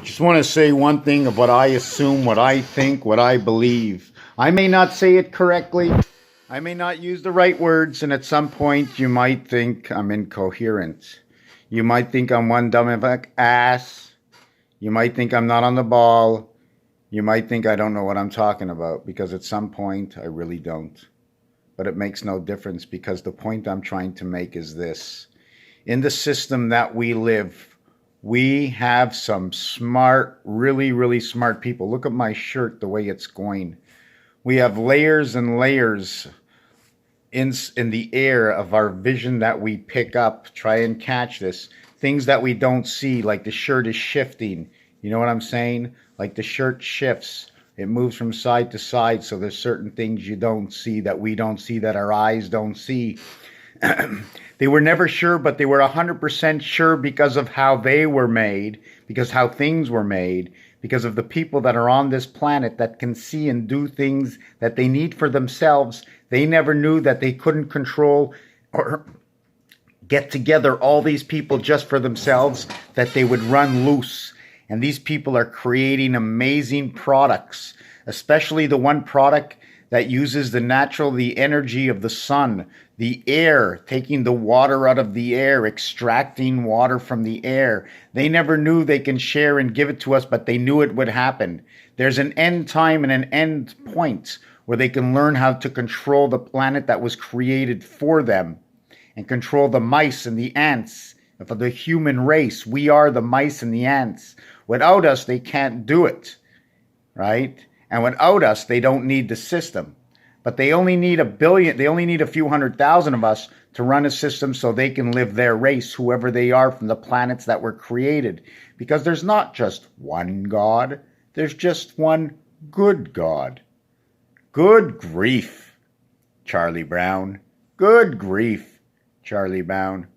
Just want to say one thing of what I assume, what I think, what I believe. I may not say it correctly. I may not use the right words, and at some point you might think I'm incoherent. You might think I'm one dumb ass. You might think I'm not on the ball. You might think I don't know what I'm talking about, because at some point I really don't. But it makes no difference, because the point I'm trying to make is this. In the system that we live, we have some smart, really, really smart people. Look at my shirt, the way it's going. We have layers and layers in the air of our vision that we pick up. Try and catch this. Things that we don't see, like the shirt is shifting. You know what I'm saying? Like the shirt shifts. It moves from side to side, so there's certain things you don't see, that we don't see, that our eyes don't see. They were never sure, but they were 100% sure because of how they were made, because how things were made, because of the people that are on this planet that can see and do things that they need for themselves. They never knew that they couldn't control or get together all these people just for themselves, that they would run loose. And these people are creating amazing products, especially the one product that uses the energy of the sun, the air, taking the water out of the air, extracting water from the air. They never knew they can share and give it to us, but they knew it would happen. There's an end time and an end point where they can learn how to control the planet that was created for them, and control the mice and the ants of the human race. We are the mice and the ants. Without us, they can't do it, right? And without us, they don't need the system. But they only need they only need a few 100,000 of us to run a system so they can live their race, whoever they are from the planets that were created. Because there's not just one God, there's just one good God. Good grief, Charlie Brown. Good grief, Charlie Brown.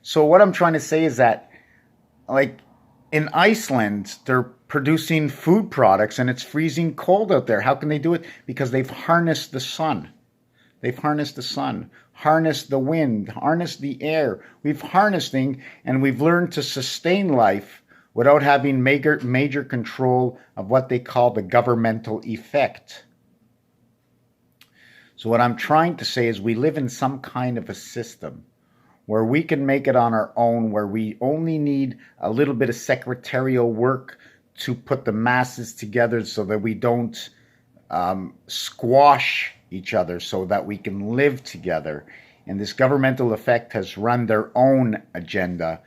So what I'm trying to say is that, like, in Iceland, they're producing food products and it's freezing cold out there. How can they do it? Because they've harnessed the sun. They've harnessed the sun, harnessed the wind, harnessed the air. We've harnessing, and we've learned to sustain life without having major control of what they call the governmental effect. So what I'm trying to say is we live in some kind of a system where we can make it on our own, where we only need a little bit of secretarial work to put the masses together so that we don't squash each other, so that we can live together. And this governmental effect has run their own agenda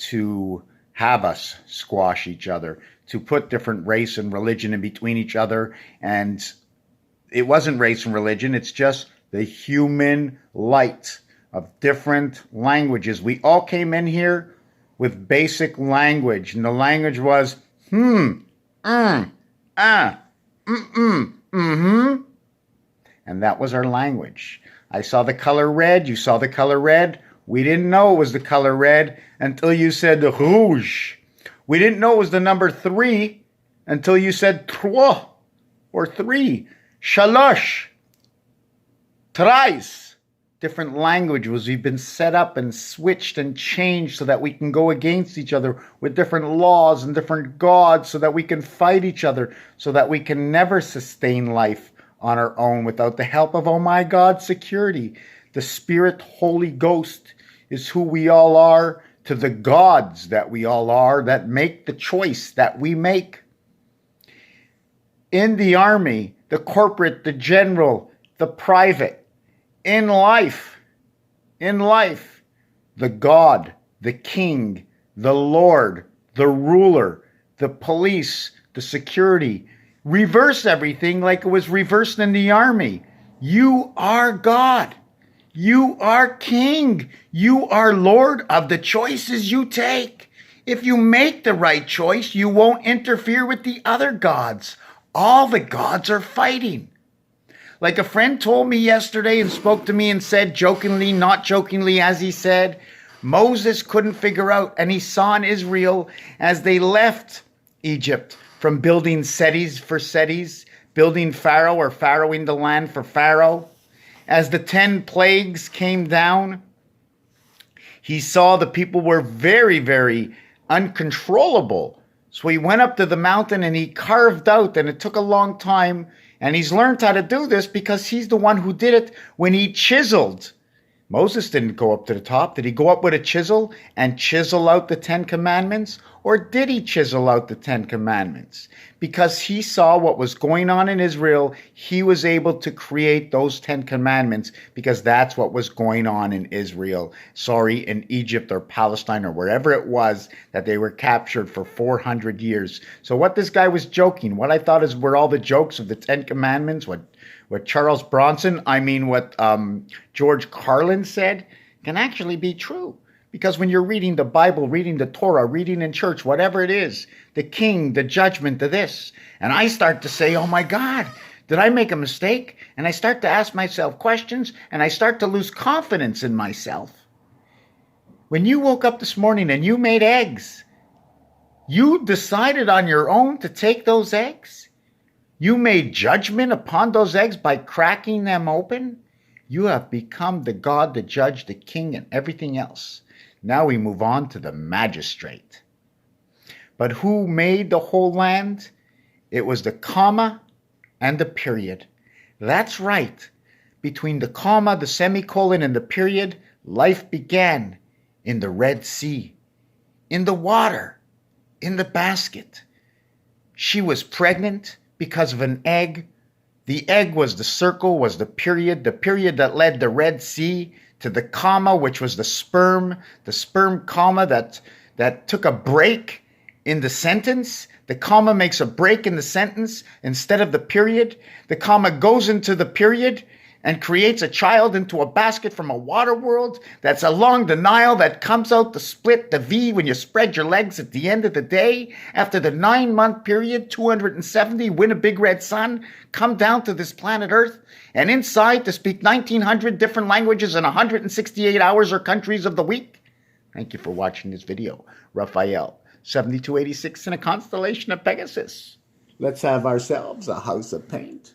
to have us squash each other, to put different race and religion in between each other. And it wasn't race and religion, it's just the human light of different languages. We all came in here with basic language, and the language was and that was our language. I saw the color red, you saw the color red. We didn't know it was the color red until you said rouge. We didn't know it was the number 3 until you said trois, or 3. Shalosh, trais. Different languages. We've been set up and switched and changed so that we can go against each other with different laws and different gods, so that we can fight each other, so that we can never sustain life on our own without the help of, oh my God, security. The Spirit, Holy Ghost is who we all are to the gods that we all are, that make the choice that we make. In the army, the corporate, the general, the private, in life, the God, the King, the Lord, the ruler, the police, the security, reverse everything like it was reversed in the army. You are God. You are King. You are Lord of the choices you take. If you make the right choice, you won't interfere with the other gods. All the gods are fighting. Like a friend told me yesterday and spoke to me and said, jokingly, not jokingly, as he said, Moses couldn't figure out, and he saw in Israel as they left Egypt from building cities for cities, building Pharaoh or pharaohing the land for Pharaoh. As the 10 plagues came down, he saw the people were very, very uncontrollable. So he went up to the mountain and he carved out, and it took a long time. And he's learned how to do this because he's the one who did it when he chiseled. Moses didn't go up to the top. Did he go up with a chisel and chisel out the 10 Commandments? Or did he chisel out the 10 Commandments? Because he saw what was going on in Israel, he was able to create those 10 Commandments because that's what was going on in Israel. In Egypt or Palestine or wherever it was that they were captured for 400 years. So what this guy was joking, what I thought were all the jokes of the 10 Commandments, what Charles Bronson, what George Carlin said, can actually be true. Because when you're reading the Bible, reading the Torah, reading in church, whatever it is, the king, the judgment, the this, and I start to say, oh my God, did I make a mistake? And I start to ask myself questions, and I start to lose confidence in myself. When you woke up this morning and you made eggs, you decided on your own to take those eggs? You made judgment upon those eggs by cracking them open? You have become the God, the judge, the king, and everything else. Now we move on to the magistrate. But who made the whole land? It was the comma and the period. That's right. Between the comma, the semicolon, and the period, life began in the Red Sea, in the water, in the basket. She was pregnant because of an egg. The egg was the circle, was the period that led the Red Sea to the comma, which was the sperm comma that took a break in the sentence. The comma makes a break in the sentence instead of the period. The comma goes into the period and creates a child into a basket from a water world that's along the Nile that comes out to split the V when you spread your legs at the end of the day. After the 9-month period, 270 win a big red sun, come down to this planet Earth, and inside to speak 1,900 different languages in 168 hours or countries of the week. Thank you for watching this video. Raphael, 7286 in a constellation of Pegasus. Let's have ourselves a house of paint.